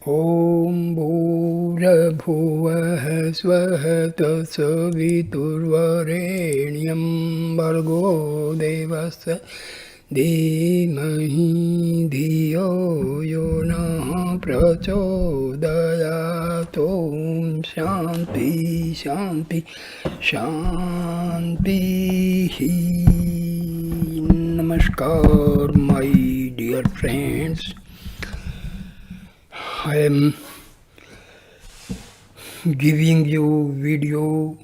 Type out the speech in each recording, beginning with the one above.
ॐ भूर्भुवः स्वः तत्सवितुर्वरेण्यं भर्गो देवस्य धीमहि धियो यो नः प्रचोदयात्। ॐ शान्ति शान्ति शान्तिः। Namaskar, my dear friends. I am giving you video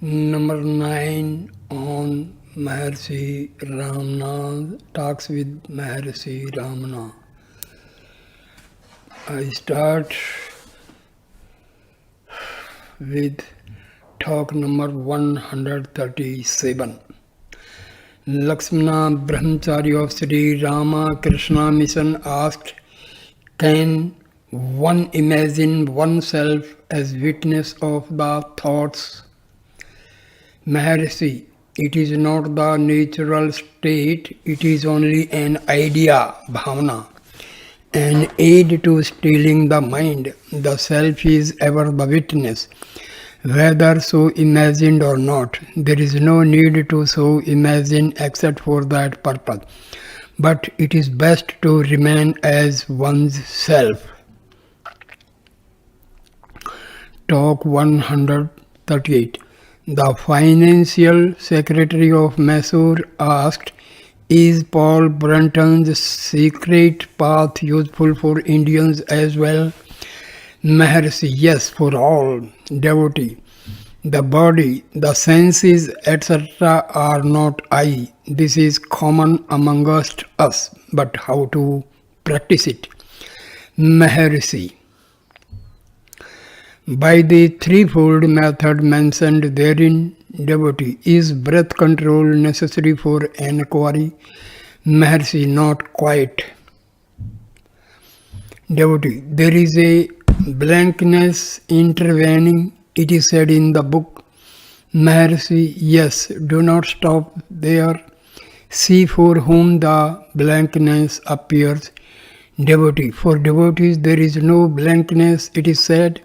number 9 on Maharshi Ramana, talks with Maharshi Ramana. I start with talk number 137. Lakshmana Brahmachari of Sri Ramakrishna Mission asked, can one imagine oneself as witness of the thoughts? Maharshi, it is not the natural state, it is only an idea, bhavana, an aid to stilling the mind. The self is ever the witness, whether so imagined or not. There is no need to so imagine except for that purpose. But it is best to remain as one's self. Talk 138. The financial secretary of Mysore asked, is Paul Brunton's secret path useful for Indians as well? Maharshi, yes, for all. Devotee, the body, the senses, etc. are not I. This is common amongst us, but how to practice it? Maharshi, by the threefold method mentioned therein, devotee, is breath control necessary for enquiry? Maharshi, not quite. Devotee, there is a blankness intervening, it is said in the book. Maharshi, yes, do not stop there. See for whom the blankness appears. Devotee, for devotees there is no blankness, it is said.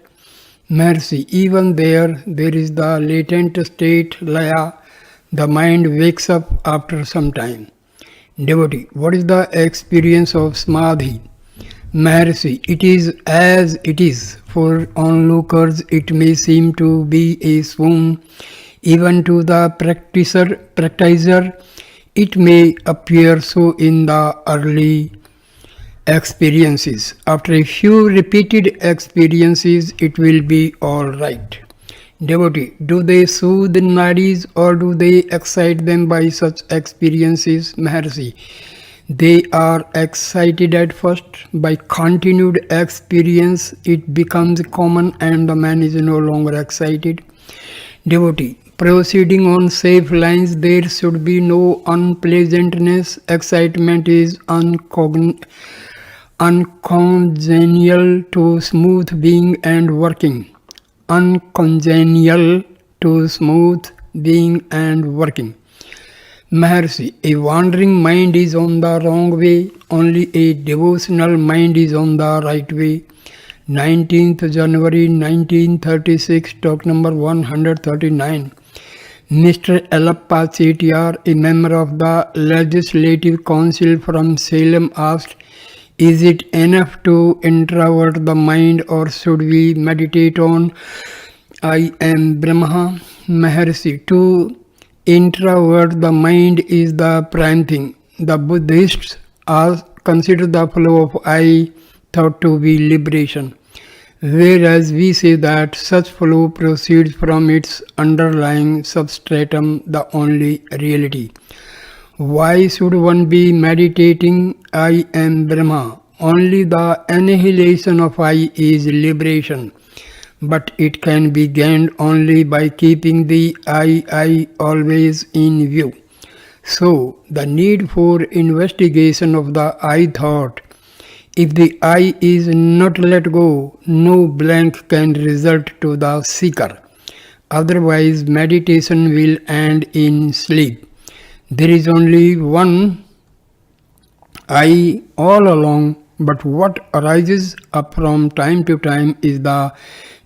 Maharshi, even there is the latent state laya, the mind wakes up after some time. Devotee, what is the experience of samadhi? Maharshi, it is as it is. For onlookers it may seem to be a swoon. Even to the practitioner it may appear so in the early experiences. After a few repeated experiences it will be all right. Devotee, do they soothe the nadis or do they excite them by such experiences? Maharshi, they are excited at first. By continued experience, it becomes common and the man is no longer excited. Devotee, proceeding on safe lines, there should be no unpleasantness. Excitement is uncongenial to smooth being and working. Uncongenial to smooth being and working. Maharshi, a wandering mind is on the wrong way, only a devotional mind is on the right way. 19th January 1936, talk number 139. Mr. Ellappa Chettiar, a member of the Legislative Council from Salem, asked, is it enough to introvert the mind or should we meditate on I am Brahma? Maharshi, to introvert the mind is the prime thing. The Buddhists consider the flow of I thought to be liberation, whereas we say that such flow proceeds from its underlying substratum, the only reality. Why should one be meditating I am Brahma? Only the annihilation of I is liberation. But it can be gained only by keeping the I always in view. So, the need for investigation of the I thought. If the I is not let go, no blank can result to the seeker. Otherwise, meditation will end in sleep. There is only one I all along, but what arises up from time to time is the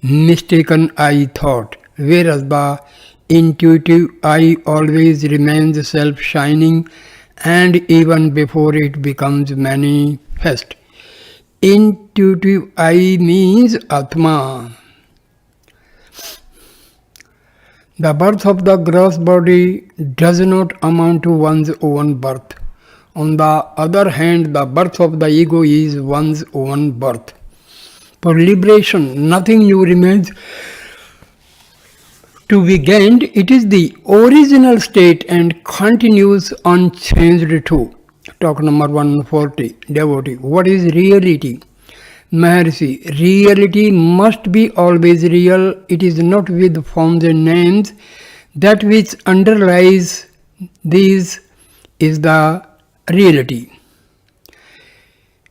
mistaken I thought, whereas the intuitive I always remains self-shining and even before it becomes manifest. Intuitive I means Atma. The birth of the gross body does not amount to one's own birth. On the other hand, the birth of the ego is one's own birth. For liberation, nothing new remains to be gained. It is the original state and continues unchanged too. Talk number 140, devotee. What is reality? Maharshi, reality must be always real. It is not with forms and names. That which underlies these is the reality.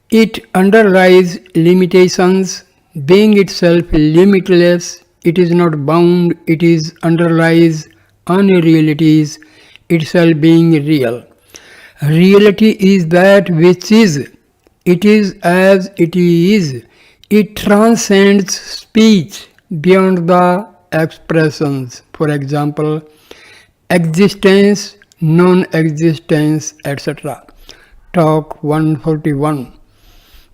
It underlies limitations, being itself limitless. It is not bound. It is underlies unrealities, itself being real. Reality is that which is. It is as it is. It transcends speech beyond the expressions. For example, existence, non-existence, etc. Talk 141.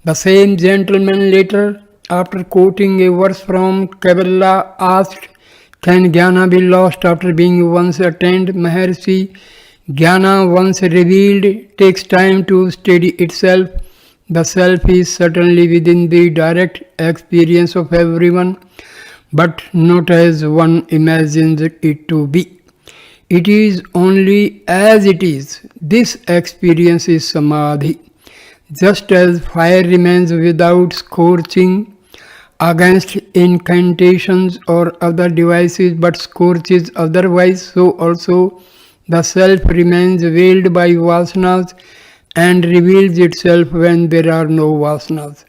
The same gentleman later, after quoting a verse from Kabbalah, asked, "Can jnana be lost after being once attained?" Maharshi, jnana once revealed takes time to steady itself. The self is certainly within the direct experience of everyone, but not as one imagines it to be. It is only as it is. This experience is samadhi. Just as fire remains without scorching against incantations or other devices but scorches otherwise, so also the self remains veiled by vasanas and reveals itself when there are no vasanas.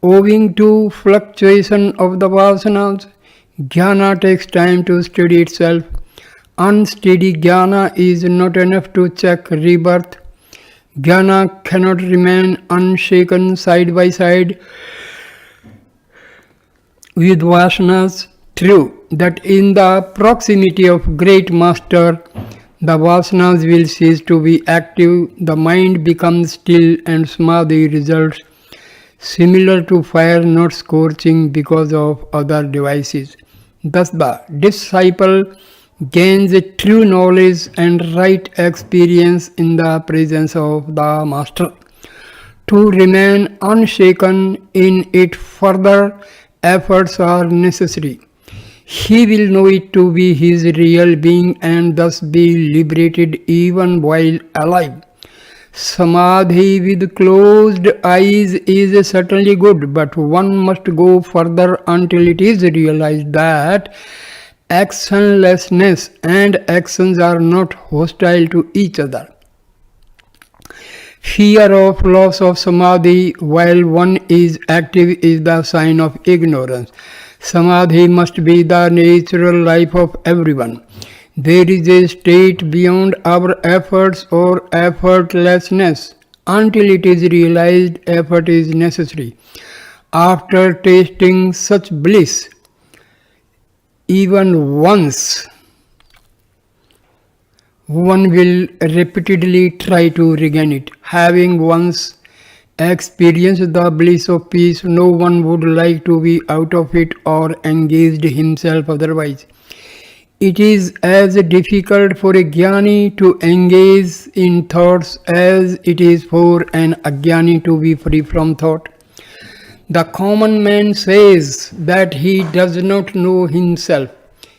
Owing to fluctuation of the vasanas, jnana takes time to steady itself. Unsteady jnana is not enough to check rebirth. Jnana cannot remain unshaken side by side with vasanas. True that in the proximity of great master, the vasanas will cease to be active, the mind becomes still and samadhi results, similar to fire not scorching because of other devices. Thus the disciple gains a true knowledge and right experience in the presence of the master. To remain unshaken in it, further efforts are necessary. He will know it to be his real being and thus be liberated even while alive. Samadhi with closed eyes is certainly good, but one must go further until it is realized that actionlessness and actions are not hostile to each other. Fear of loss of samadhi while one is active is the sign of ignorance. Samadhi must be the natural life of everyone. There is a state beyond our efforts or effortlessness. Until it is realized, effort is necessary. After tasting such bliss, even once, one will repeatedly try to regain it. Having once experienced the bliss of peace, no one would like to be out of it or engaged himself otherwise. It is as difficult for a jnani to engage in thoughts as it is for an ajnani to be free from thought. The common man says that he does not know himself.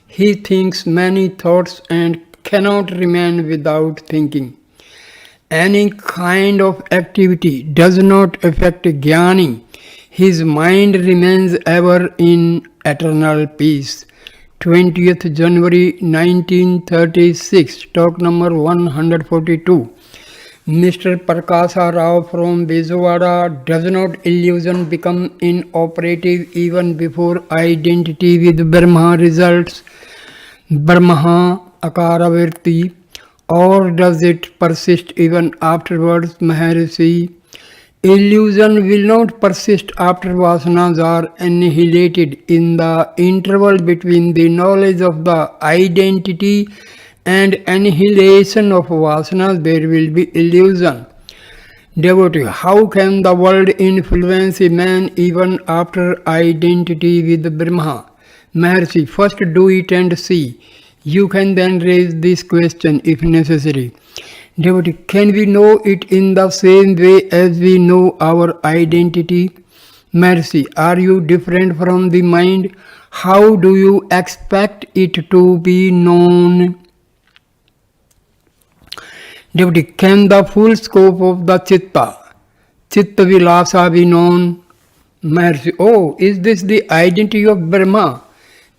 He thinks many thoughts and cannot remain without thinking. Any kind of activity does not affect a jnani. His mind remains ever in eternal peace. 20th January 1936, talk number 142. Mr. Prakasa Rao from Bezawada, does not illusion become inoperative even before identity with Brahma results? Brahma Akaravirti, or does it persist even afterwards? Maharshi, Illusion will not persist after vasanas are annihilated. In the interval between the knowledge of the identity and annihilation of vasanas, there will be illusion. Devotee, how can the world influence a man even after identity with Brahma? Maharshi, first do it and see. You can then raise this question if necessary. Devotee, can we know it in the same way as we know our identity? Maharshi, are you different from the mind? How do you expect it to be known? Devotee, can the full scope of the Chitta Vilasa be known? Maharshi, oh, is this the identity of Brahma?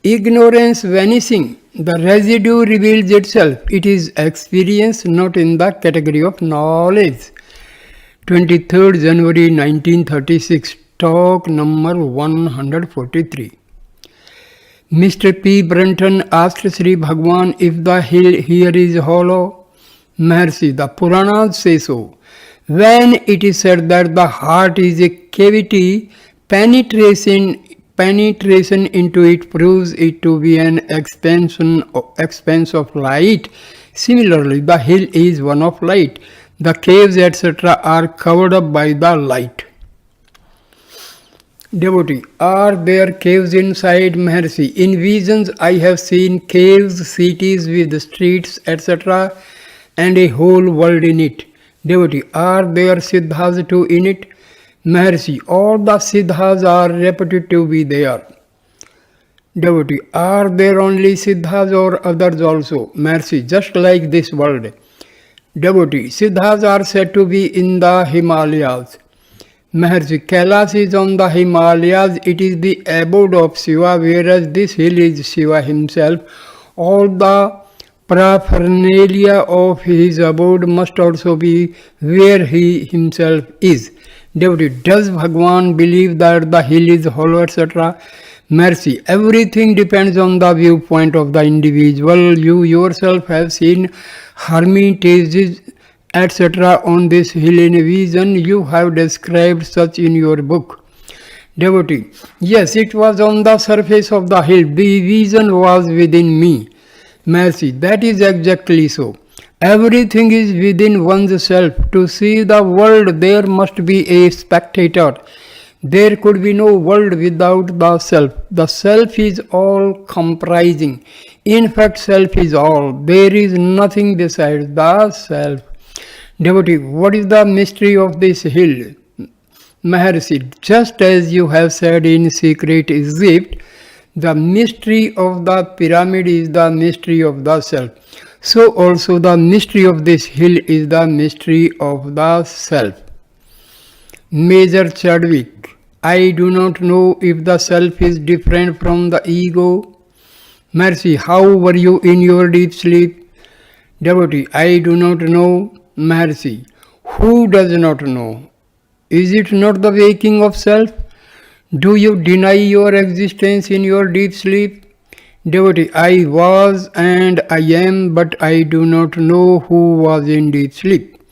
Ignorance vanishing, the residue reveals itself. It is experience, not in the category of knowledge. 23rd January 1936, talk number 143. Mr. P. Brunton asked Sri Bhagwan if the hill here is hollow. Maharshi, the Puranas say so. When it is said that the heart is a cavity, penetration into it proves it to be an expanse of light. Similarly, the hill is one of light. The caves, etc., are covered up by the light. Devotee, are there caves inside? Maharshi, in visions I have seen caves, cities with streets, etc., and a whole world in it. Devotee, are there siddhas too in it? Maharshi, all the siddhas are reputed to be there. Devotee, are there only siddhas or others also? Maharshi, just like this world. Devotee, siddhas are said to be in the Himalayas. Maharshi, Kailas is on the Himalayas. It is the abode of Shiva, whereas this hill is Shiva himself. All the paraphernalia of his abode must also be where he himself is. Devotee, does Bhagwan believe that the hill is hollow, etc.? Maharshi, everything depends on the viewpoint of the individual. You yourself have seen hermitages, etc. on this hill in a vision. You have described such in your book. Devotee, yes, it was on the surface of the hill. The vision was within me. Maharshi, that is exactly so. Everything is within one's self. To see the world, there must be a spectator. There could be no world without the self. The self is all comprising. In fact, self is all. There is nothing besides the self. Devotee, what is the mystery of this hill? Maharshi, just as you have said in secret Egypt, the mystery of the pyramid is the mystery of the self. So also the mystery of this hill is the mystery of the self. Major Chadwick, I do not know if the self is different from the ego. Maharshi, how were you in your deep sleep? Devotee, I do not know. Maharshi, who does not know? Is it not the waking of self? Do you deny your existence in your deep sleep? Devotee, I was and I am, but I do not know who was in deep sleep.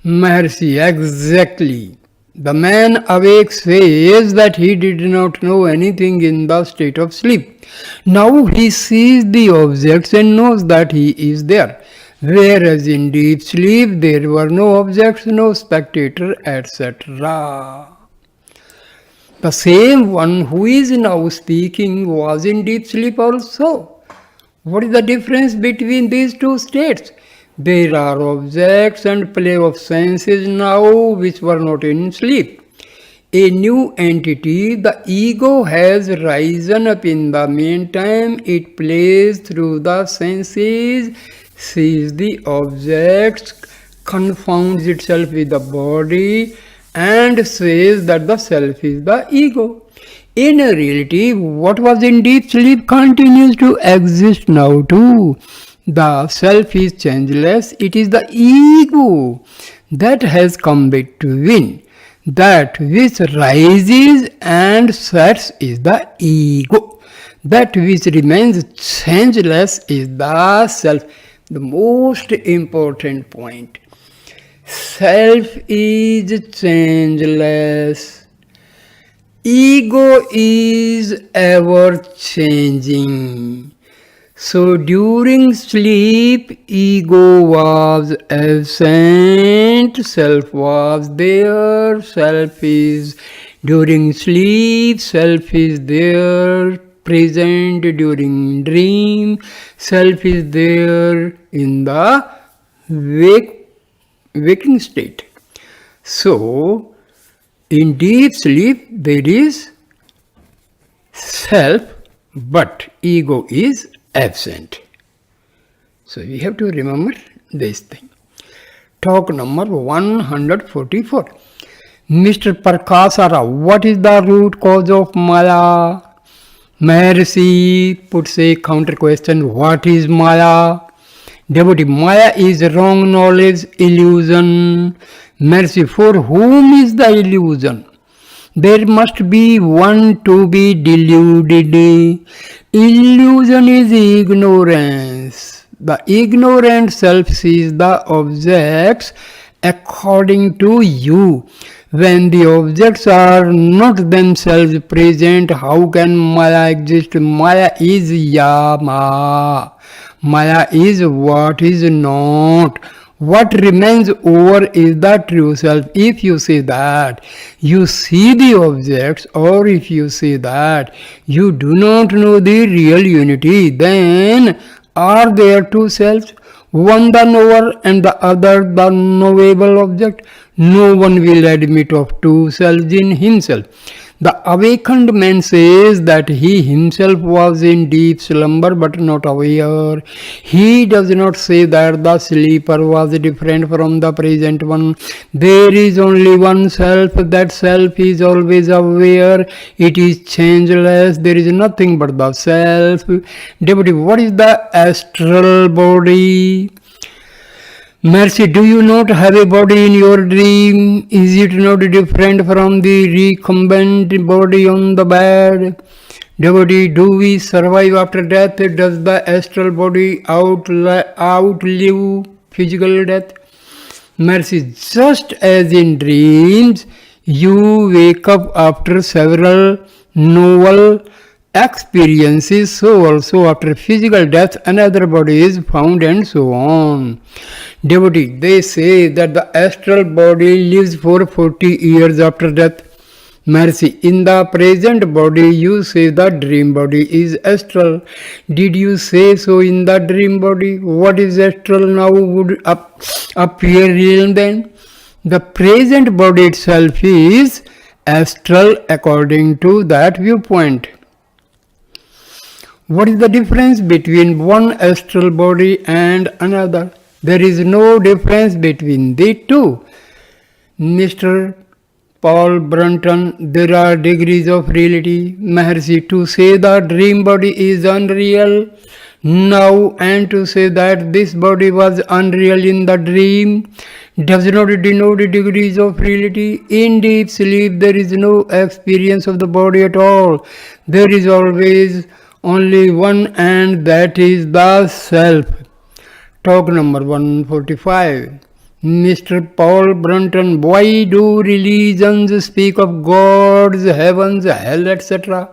Maharshi, exactly. The man awake says that he did not know anything in the state of sleep. Now he sees the objects and knows that he is there. Whereas in deep sleep there were no objects, no spectator, etc. The same one who is now speaking was in deep sleep also. What is the difference between these two states? There are objects and play of senses now which were not in sleep. A new entity, the ego, has risen up in the meantime. It plays through the senses, sees the objects, confounds itself with the body, and says that the self is the ego. In reality, what was in deep sleep continues to exist now too. The self is changeless. It is the ego that has come back to win. That which rises and sets is the ego. That which remains changeless is the self. The most important point. Self is changeless. Ego is ever changing. So during sleep, ego was absent, self was there, self is during sleep, self is there, present during dream, self is there in the waking state. So, in deep sleep, there is self, but ego is absent. So, we have to remember this thing. Talk number 144. Mr. Prakasara, what is the root cause of Maya? Maharishi puts a counter question, what is Maya? Devotee, Maya is wrong knowledge, illusion. Mercy, for whom is the illusion? There must be one to be deluded. Illusion is ignorance. The ignorant self sees the objects according to you. When the objects are not themselves present, how can Maya exist? Maya is Yama. Maya is what is not. What remains over is the true self. If you say that you see the objects, or if you say that you do not know the real unity, then are there two selves? One the knower and the other the knowable object. No one will admit of two selves in himself. The awakened man says that he himself was in deep slumber but not aware. He does not say that the sleeper was different from the present one. There is only one self. That self is always aware. It is changeless. There is nothing but the self. Devotee, what is the astral body? Mercy, do you not have a body in your dream? Is it not different from the recumbent body on the bed? Devotee, do we survive after death? Does the astral body outlive physical death? Mercy, just as in dreams, you wake up after several novel experiences, so also after physical death another body is found, and so on. Devotee, they say that the astral body lives for 40 years after death. Mercy, in the present body you say the dream body is astral. Did you say so in the dream body? What is astral now would appear real then? The present body itself is astral according to that viewpoint. What is the difference between one astral body and another? There is no difference between the two. Mr. Paul Brunton, there are degrees of reality. Maharishi, to say the dream body is unreal now and to say that this body was unreal in the dream does not denote degrees of reality. In deep sleep there is no experience of the body at all. There is always only one, and that is the self. Talk number 145. Mr. Paul Brunton, why do religions speak of gods, heavens, hell, etc.?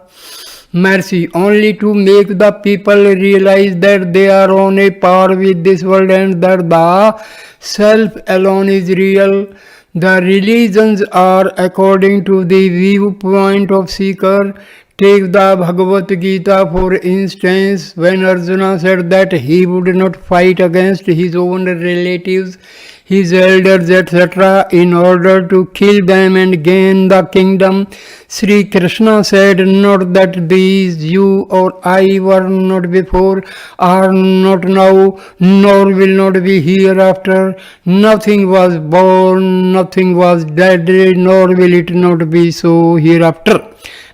Mercy, only to make the people realize that they are on a par with this world and that the self alone is real. The religions are according to the viewpoint of seeker. Take the Bhagavad Gita for instance, when Arjuna said that he would not fight against his own relatives, his elders, etc., in order to kill them and gain the kingdom. Sri Krishna said, not that these you or I were not before, are not now, nor will not be hereafter. Nothing was born, nothing was dead, nor will it not be so hereafter.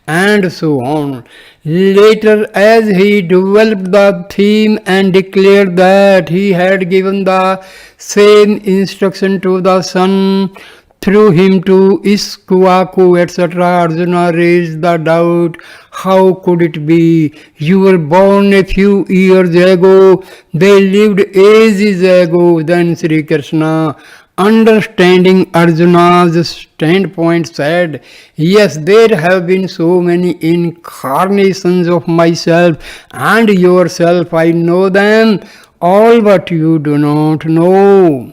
And so on. Later, as he developed the theme and declared that he had given the same instruction to the son through him to Iskwaku, etc., Arjuna raised the doubt, how could it be? You were born a few years ago, they lived ages ago. Then Sri Krishna Understanding Arjuna's standpoint said, yes, there have been so many incarnations of myself and yourself. I know them all, but you do not know.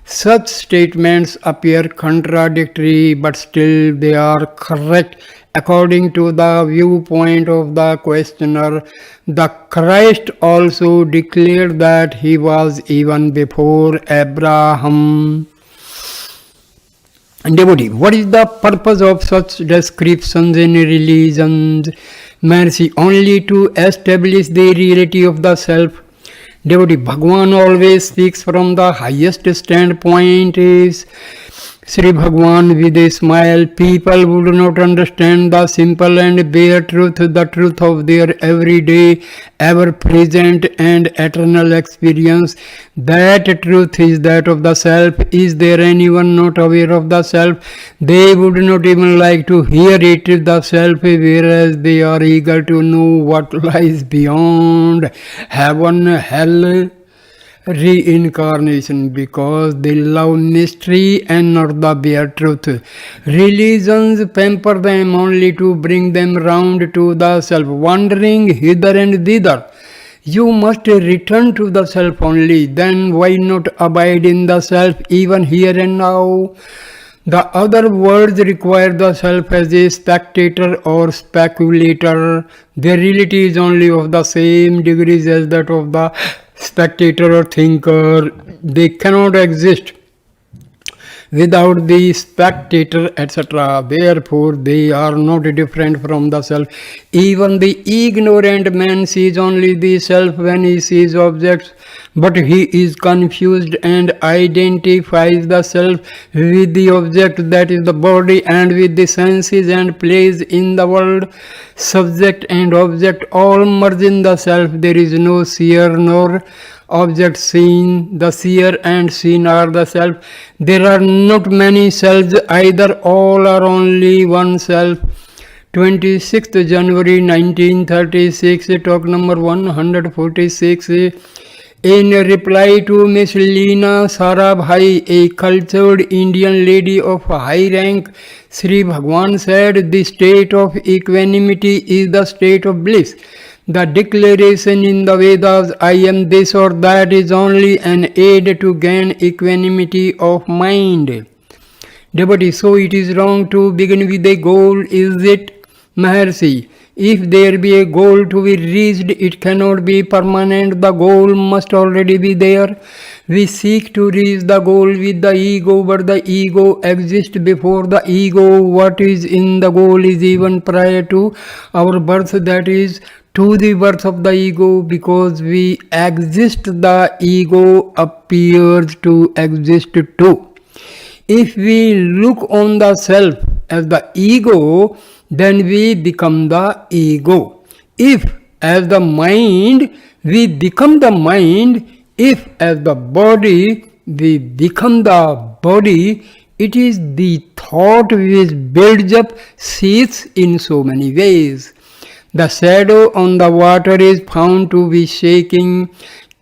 Such statements appear contradictory, but still they are correct according to the viewpoint of the questioner. The Christ also declared that he was even before Abraham. Devotee, what is the purpose of such descriptions in religions? Mercy, only to establish the reality of the self. Devotee, Bhagwan always speaks from the highest standpoint. Is Sri Bhagwan with a smile. People would not understand the simple and bare truth, the truth of their everyday, ever present and eternal experience. That truth is that of the self. Is there anyone not aware of the self? They would not even like to hear it, the self, whereas they are eager to know what lies beyond heaven, hell, reincarnation, because they love mystery and not the bare truth. Religions pamper them only to bring them round to the self, wandering hither and thither. You must return to the self only. Then why not abide in the self even here and now? The other words require the self as a spectator or speculator. Their reality is only of the same degrees as that of the spectator or thinker. They cannot exist without the spectator, etc. Therefore, they are not different from the self. Even the ignorant man sees only the self when he sees objects, but he is confused and identifies the self with the object, that is the body, and with the senses and plays in the world. Subject and object all merge in the self. There is no seer nor object seen. The seer and seen are the self. There are not many selves either. All are only one self. 26th January 1936, talk number 146. In reply to Miss Leena Sarabhai, a cultured Indian lady of high rank, Sri Bhagwan said, the state of equanimity is the state of bliss. The declaration in the Vedas, I am this or that, is only an aid to gain equanimity of mind. Devotee, so it is wrong to begin with a goal, is it? Maharshi, if there be a goal to be reached, it cannot be permanent. The goal must already be there. We seek to reach the goal with the ego, but the ego exists before the ego. What is in the goal is even prior to our birth, that is, to the birth of the ego. Because we exist, the ego appears to exist too. If we look on the self as the ego, then we become the ego. If as the mind, we become the mind. If as the body, we become the body. It is the thought which builds up seeds in so many ways. The shadow on the water is found to be shaking.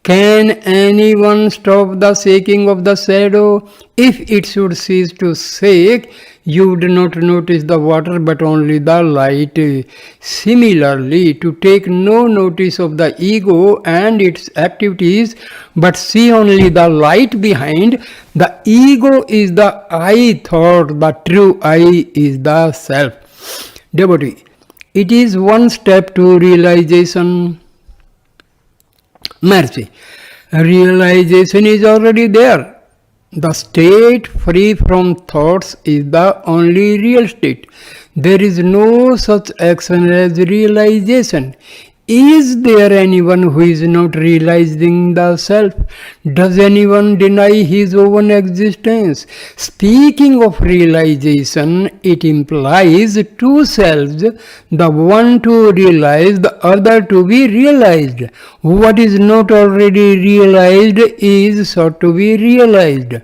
Can anyone stop the shaking of the shadow? If it should cease to shake, you would not notice the water but only the light. Similarly, to take no notice of the ego and its activities, but see only the light behind, the ego is the I thought, the true I is the self. Devotee, it is one step to realization. Mercy, realization is already there. The state free from thoughts is the only real state. There is no such action as realization. Is there anyone who is not realizing the self? Does anyone deny his own existence? Speaking of realization, it implies two selves, the one to realize, the other to be realized. What is not already realized is sought to be realized.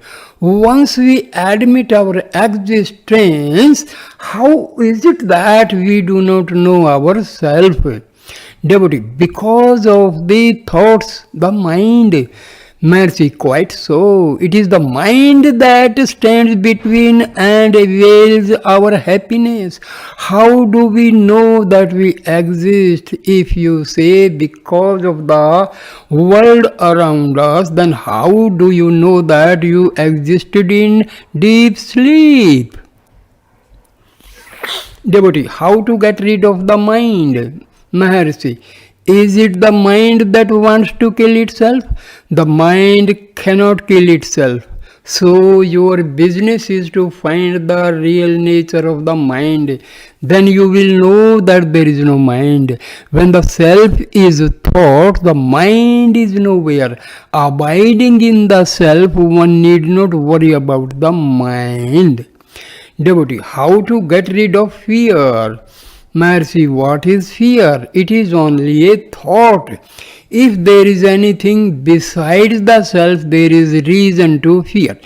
Once we admit our existence, how is it that we do not know ourselves? Devotee, because of the thoughts, the mind, Mercy, quite so. It is the mind that stands between and veils our happiness. How do we know that we exist? If you say because of the world around us, then how do you know that you existed in deep sleep? Devotee, how to get rid of the mind? Maharshi, is it the mind that wants to kill itself? The mind cannot kill itself. So your business is to find the real nature of the mind. Then you will know that there is no mind. When the self is thought, the mind is nowhere. Abiding in the self, one need not worry about the mind. Devotee, how to get rid of fear? Mercy, what is fear? It is only a thought. If there is anything besides the self, there is reason to fear.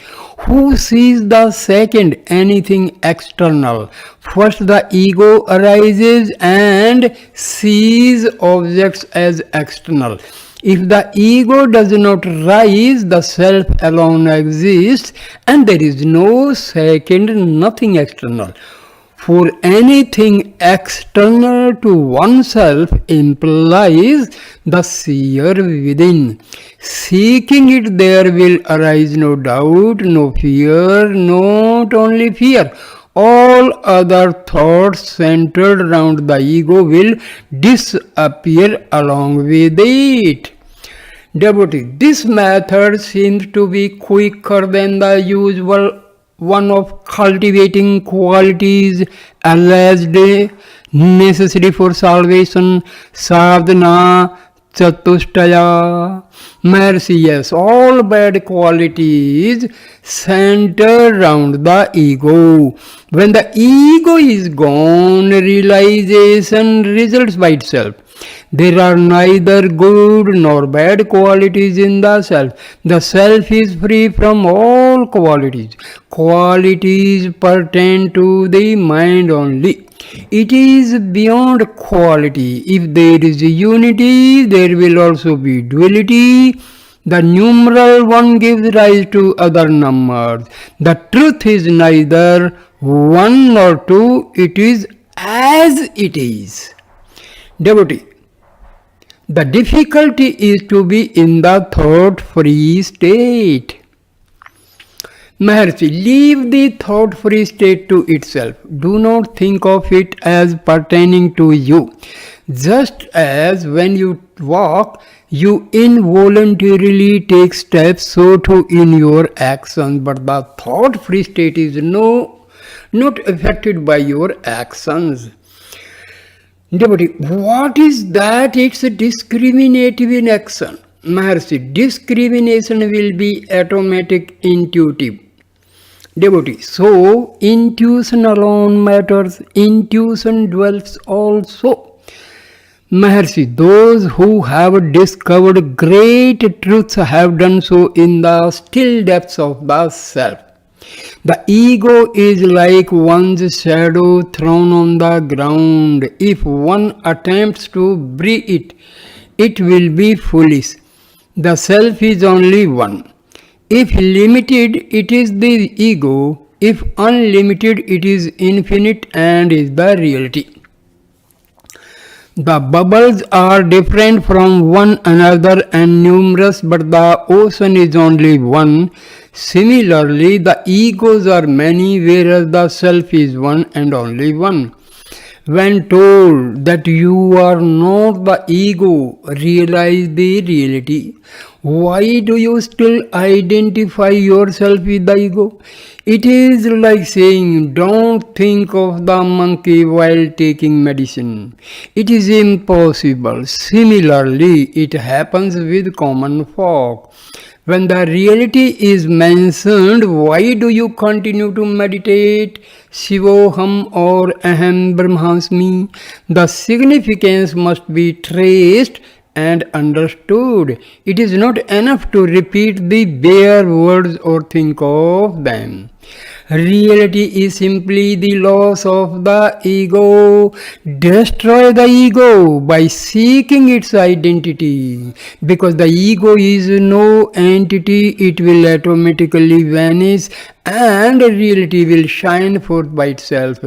Who sees the second anything external? First, the ego arises and sees objects as external. If the ego does not rise, the self alone exists and there is no second, nothing external. For anything external to oneself implies the seer within. Seeking it there will arise no doubt, no fear, not only fear. All other thoughts centered around the ego will disappear along with it. Devotee, this method seems to be quicker than the usual one of cultivating qualities alleged necessary for salvation, sadhana, chatushtaya. Mercy, yes, all bad qualities center around the ego. When the ego is gone, realization results by itself. There are neither good nor bad qualities in the self. The self is free from all qualities. Qualities pertain to the mind only. It is beyond quality. If there is unity, there will also be duality. The numeral one gives rise to other numbers. The truth is neither one nor two, it is as it is. Devotee, the difficulty is to be in the thought-free state. Maharshi, leave the thought-free state to itself. Do not think of it as pertaining to you. Just as when you walk, you involuntarily take steps, so too in your actions. But the thought-free state is not affected by your actions. Devotee, what is that? It's discriminative in action. Maharshi, discrimination will be automatic, intuitive. Devotee, so intuition alone matters. Intuition dwells also. Maharshi, those who have discovered great truths have done so in the still depths of the self. The ego is like one's shadow thrown on the ground. If one attempts to bury it, it will be foolish. The self is only one. If limited, it is the ego. If unlimited, it is infinite and is the reality. The bubbles are different from one another and numerous, but the ocean is only one. Similarly, the egos are many, whereas the self is one and only one. When told that you are not the ego, realize the reality. Why do you still identify yourself with the ego? It is like saying, don't think of the monkey while taking medicine. It is impossible. Similarly, it happens with common folk. When the reality is mentioned, why do you continue to meditate Shivoham or Aham Brahmasmi? The significance must be traced and understood. It is not enough to repeat the bare words or think of them. Reality is simply the loss of the ego. Destroy the ego by seeking its identity. Because the ego is no entity, it will automatically vanish and reality will shine forth by itself.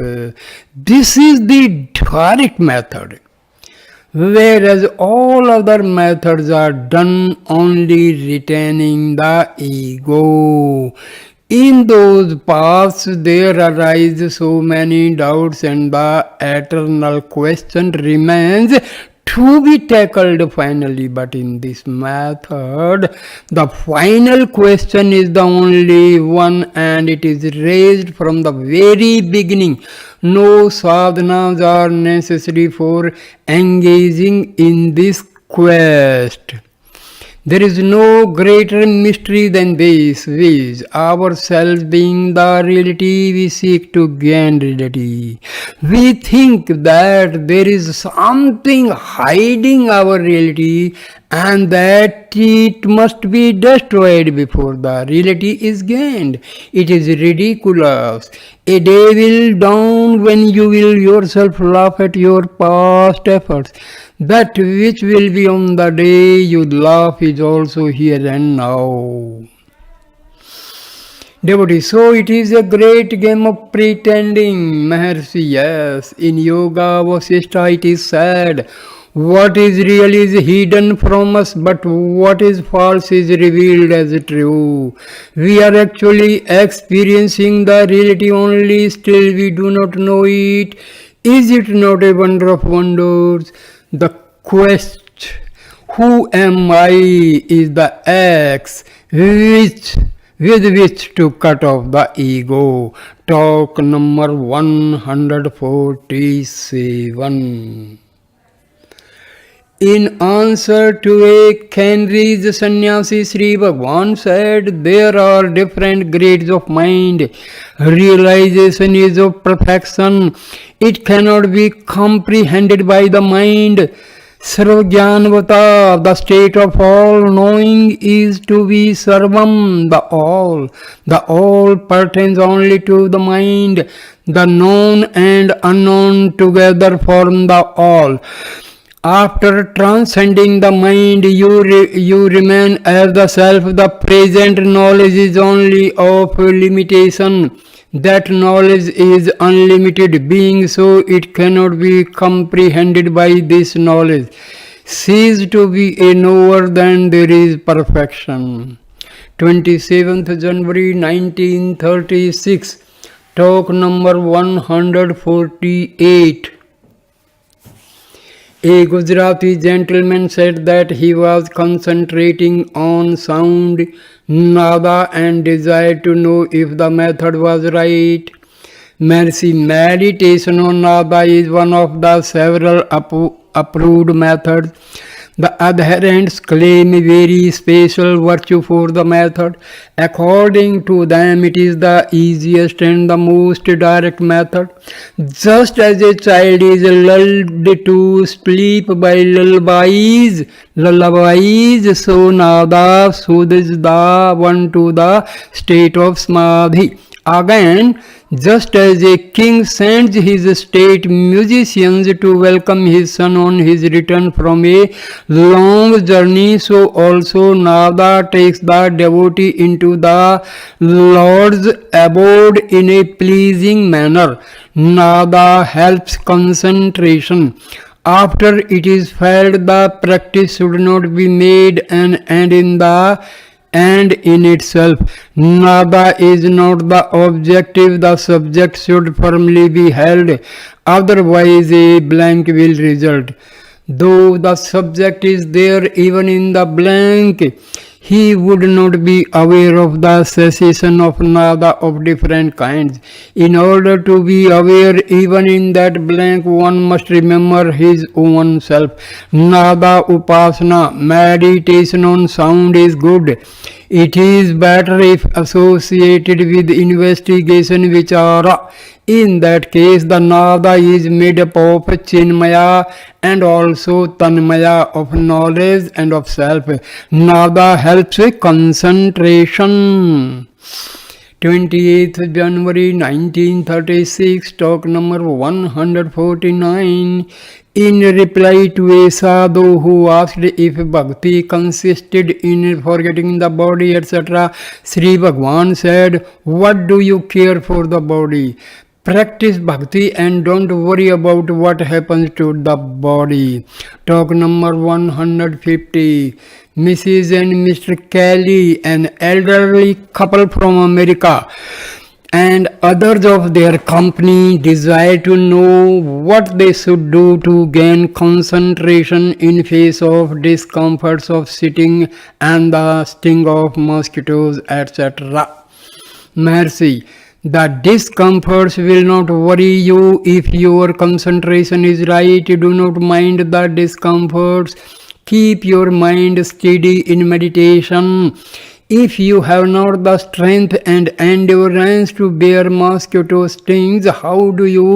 This is the direct method. Whereas all other methods are done only retaining the ego. In those paths there arise so many doubts and the eternal question remains to be tackled finally. But in this method, the final question is the only one and it is raised from the very beginning. No sadhanas are necessary for engaging in this quest. There is no greater mystery than this, which ourselves being the reality, we seek to gain reality. We think that there is something hiding our reality and that it must be destroyed before the reality is gained. It is ridiculous. A day will dawn when you will yourself laugh at your past efforts. That which will be on the day you laugh is also here and now. Devotee, so it is a great game of pretending, Maharshi. Yes, in Yoga Vasishtha it is said, what is real is hidden from us, but what is false is revealed as true. We are actually experiencing the reality only, still we do not know it. Is it not a wonder of wonders? The quest, who am I, is the axe with which to cut off the ego. Talk number 147. In answer to a Kenri's sannyasi, Sri Bhagwan said, there are different grades of mind. Realization is of perfection. It cannot be comprehended by the mind. Sarvajnanavata, the state of all knowing, is to be Sarvam, the all. The all pertains only to the mind. The known and unknown together form the all. After transcending the mind, you remain as the self. The present knowledge is only of limitation. That knowledge is unlimited. Being so, it cannot be comprehended by this knowledge. Cease to be a knower, then there is perfection. 27th January 1936. Talk number 148. A Gujarati gentleman said that he was concentrating on sound, nada, and desired to know if the method was right. Mercy, meditation on nada is one of the several approved methods. The adherents claim a very special virtue for the method. According to them, it is the easiest and the most direct method. Just as a child is lulled to sleep by lullabies, so nada soothes the one to the state of samadhi. Again, just as a king sends his state musicians to welcome his son on his return from a long journey, so also nada takes the devotee into the Lord's abode in a pleasing manner. Nada helps concentration. After it is felt, the practice should not be made an end in itself. Nada is not the objective, the subject should firmly be held, otherwise a blank will result. Though the subject is there even in the blank, he would not be aware of the cessation of nada of different kinds. In order to be aware even in that blank, one must remember his own self. Nada upasana, meditation on sound, is good. It is better if associated with investigation vichara. In that case, the nada is made up of chinmaya and also tanmaya, of knowledge and of self. Nada helps concentration. 28th January 1936, talk number 149. In reply to a sadhu who asked if bhakti consisted in forgetting the body, etc., Sri Bhagwan said, "What do you care for the body? Practice bhakti and don't worry about what happens to the body." Talk number 150. Mrs. and Mr. Kelly, an elderly couple from America, and others of their company desire to know what they should do to gain concentration in face of discomforts of sitting and the sting of mosquitoes, etc. Mercy. The discomforts will not worry you if your concentration is right. Do not mind the discomforts. Keep your mind steady in meditation. If you have not the strength and endurance to bear mosquito stings, how do you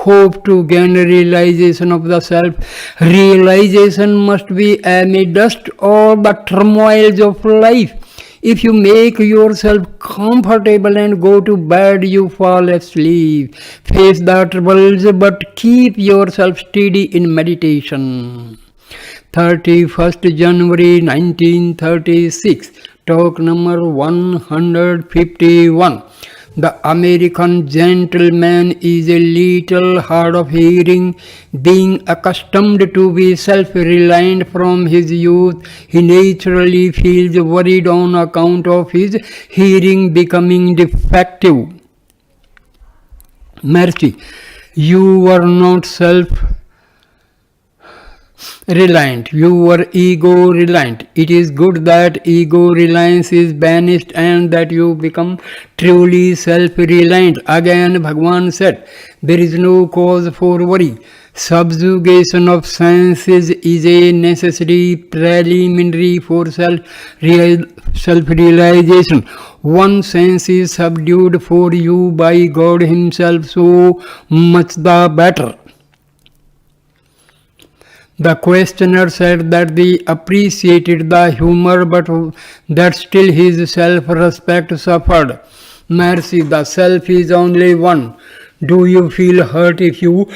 hope to gain realization of the self? Realization must be amidst all the turmoils of life. If you make yourself comfortable and go to bed, you fall asleep. Face the troubles, but keep yourself steady in meditation. 31st January 1936, talk number 151. The American gentleman is a little hard of hearing. Being accustomed to be self-reliant from his youth, he naturally feels worried on account of his hearing becoming defective. Mercy. You are not self-reliant, you were ego reliant. It is good that ego reliance is banished and that you become truly self reliant. Again, Bhagwan said, there is no cause for worry. Subjugation of senses is a necessary preliminary for self realization. One sense is subdued for you by God Himself, so much the better. The questioner said that they appreciated the humor, but that still his self-respect suffered. Mercy, the self is only one. Do you feel hurt if you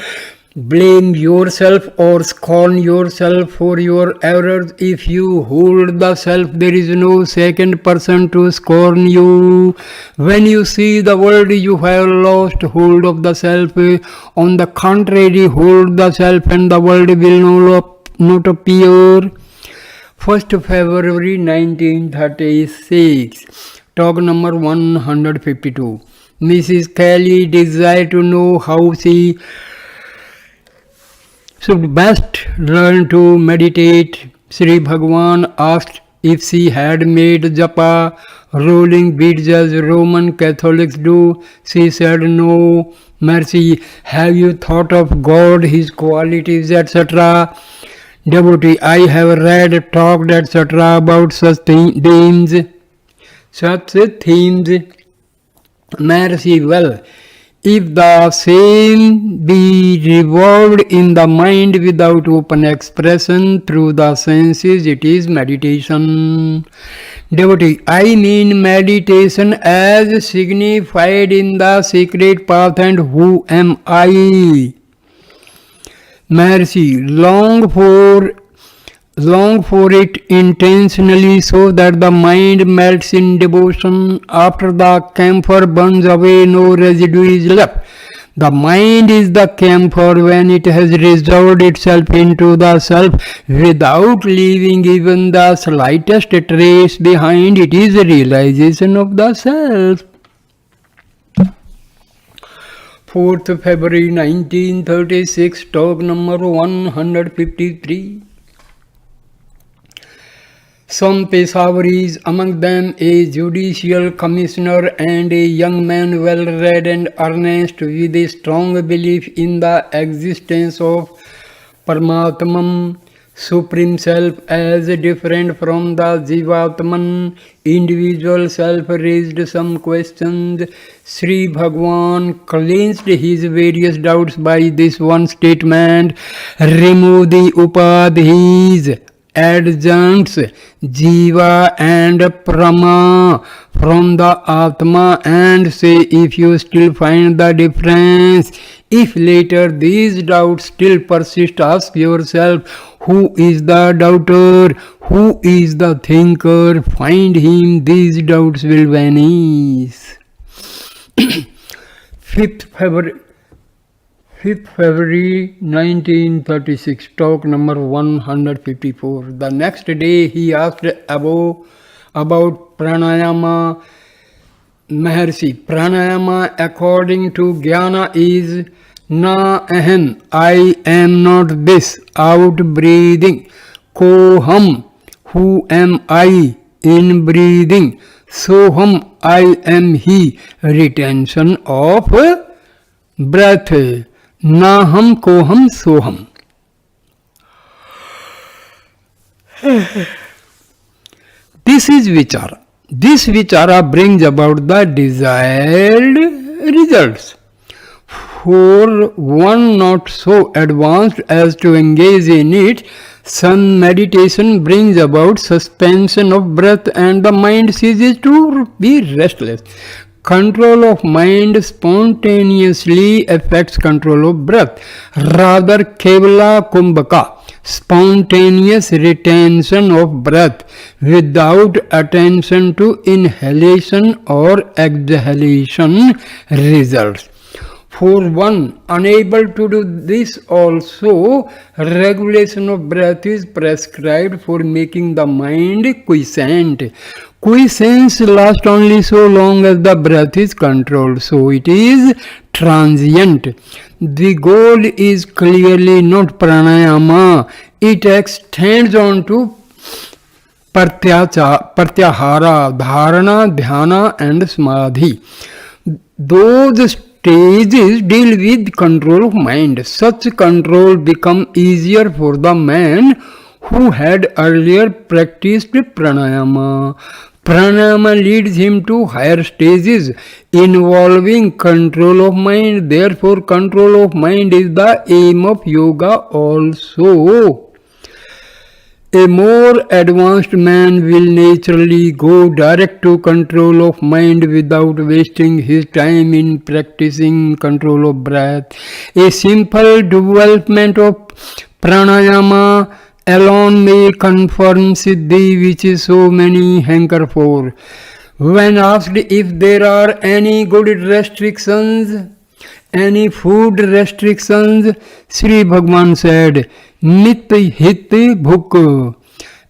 blame yourself or scorn yourself for your errors? If you hold the self, there is no second person to scorn you. When you see the world, you have lost hold of the self. On the contrary, hold the self and the world will not appear. 1st February 1936, talk number 152. Mrs. Kelly desired to know how she should best learn to meditate. Sri Bhagwan asked if she had made japa, rolling beads as Roman Catholics do. She said no. Mercy, have you thought of God, His qualities, etc.? Devotee, I have read, talked, etc. about such themes. Mercy, well, if the same be revolved in the mind without open expression through the senses, it is meditation. Devotee, I mean meditation as signified in the secret path, and who am I? Mercy, long for it intentionally so that the mind melts in devotion. After the camphor burns away, no residue is left. The mind is the camphor when it has resolved itself into the self without leaving even the slightest trace behind. It is a realization of the self. 4th February 1936, talk number 153. Some Peshawaris, among them a judicial commissioner and a young man well read and earnest with a strong belief in the existence of Paramatman, Supreme Self, as different from the Jivatman, individual self, raised some questions. Sri Bhagwan cleansed his various doubts by this one statement: remove the upadhis adjuncts Jiva and Prama from the Atma and say if you still find the difference. If later these doubts still persist, ask yourself, who is the doubter? Who is the thinker? Find him, these doubts will vanish. 5th February 1936, talk number 154. The next day he asked about pranayama. Maharshi, pranayama according to Jnana is na ahem, I am not this, out breathing. Koham, who am I, in breathing. Soham, I am he, retention of breath. Naham, koham, soham. This is vichara. This vichara brings about the desired results. For one not so advanced as to engage in it, some meditation brings about suspension of breath and the mind ceases to be restless. Control of mind spontaneously affects control of breath. Rather, kevala kumbhaka, spontaneous retention of breath without attention to inhalation or exhalation results. For one unable to do this also, regulation of breath is prescribed for making the mind quiescent. Quiescence lasts only so long as the breath is controlled, so it is transient. The goal is clearly not pranayama. It extends on to pratyahara, dharana, dhyana and samadhi. Those stages deal with control of mind. Such control becomes easier for the man who had earlier practiced pranayama. Pranayama leads him to higher stages involving control of mind. Therefore, control of mind is the aim of yoga also. A more advanced man will naturally go direct to control of mind without wasting his time in practicing control of breath. A simple development of pranayama alone may confirm siddhi, which so many hanker for. When asked if there are any good restrictions, any food restrictions, Sri Bhagwan said, Nit hit bhuk,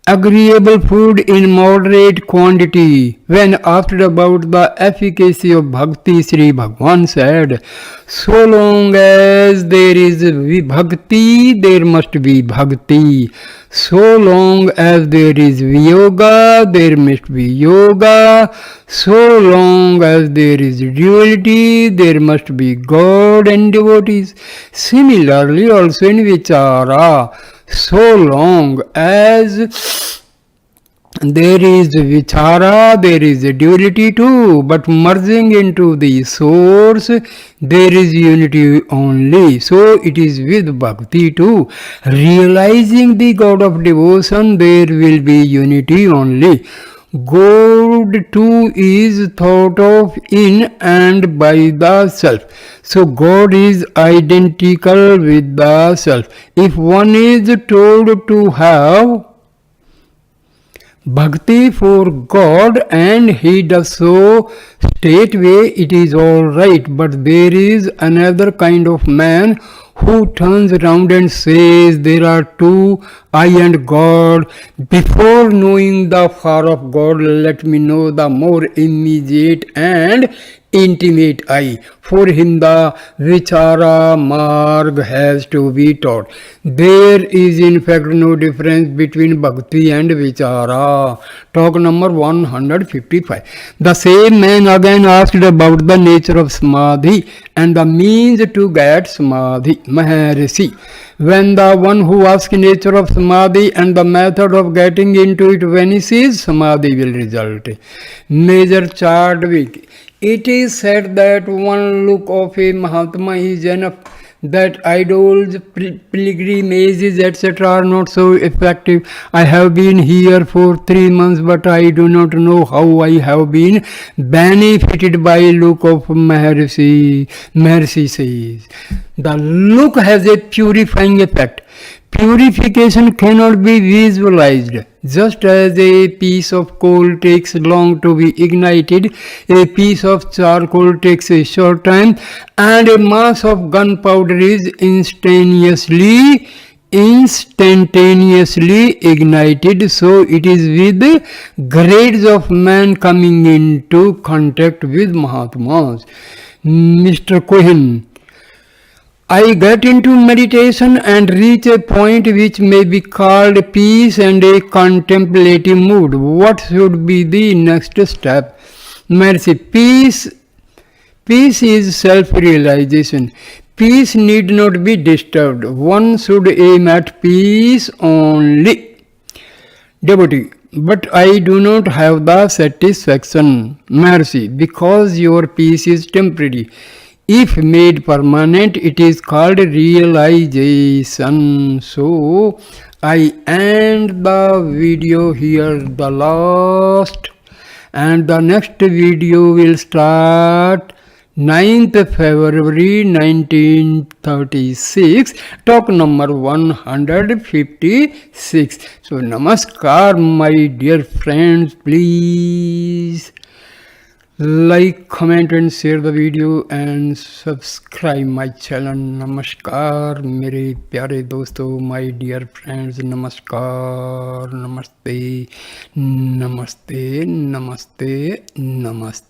agreeable food in moderate quantity. When asked about the efficacy of bhakti, Sri Bhagwan said, so long as there is vibhakti, there must be bhakti. So long as there is yoga, there must be yoga. So long as there is duality, there must be God and devotees. Similarly, also in vichara, so long as there is vichara, there is duality too, but merging into the source, there is unity only. So it is with bhakti too. Realizing the God of devotion, there will be unity only. God too is thought of in and by the self. So God is identical with the self. If one is told to have bhakti for God and he does so straightway, it is all right. But there is another kind of man who turns around and says there are two, I and God. Before knowing the far of God, let me know the more immediate and intimate I. For him the vichara marg has to be taught. There is in fact no difference between bhakti and vichara. Talk number 155. The same man again asked about the nature of samadhi and the means to get samadhi. Maharishi, when the one who asks nature of samadhi and the method of getting into it vanishes, samadhi will result. Major Chadwick, it is said that one look of a Mahatma is enough. that idols, pilgrimages, etc. are not so effective. I have been here for 3 months, but I do not know how I have been benefited by look of Maharshi. Maharshi says, the look has a purifying effect. Purification cannot be visualized. Just as a piece of coal takes long to be ignited, a piece of charcoal takes a short time, and a mass of gunpowder is instantaneously ignited. So it is with grades of man coming into contact with Mahatmas. Mr. Cohen, I get into meditation and reach a point which may be called peace and a contemplative mood. What should be the next step? Mercy. Peace is self-realization. Peace need not be disturbed. One should aim at peace only. Devotee. But I do not have the satisfaction. Mercy. Because your peace is temporary. If made permanent, it is called realization. So, I end the video here, the last, and the next video will start 9th February 1936, talk number 156. So, namaskar, my dear friends, please like, comment and share the video and subscribe my channel. नमस्कार मेरे प्यारे दोस्तों, my dear friends, नमस्कार, नमस्ते, नमस्ते, नमस्ते, नमस्ते.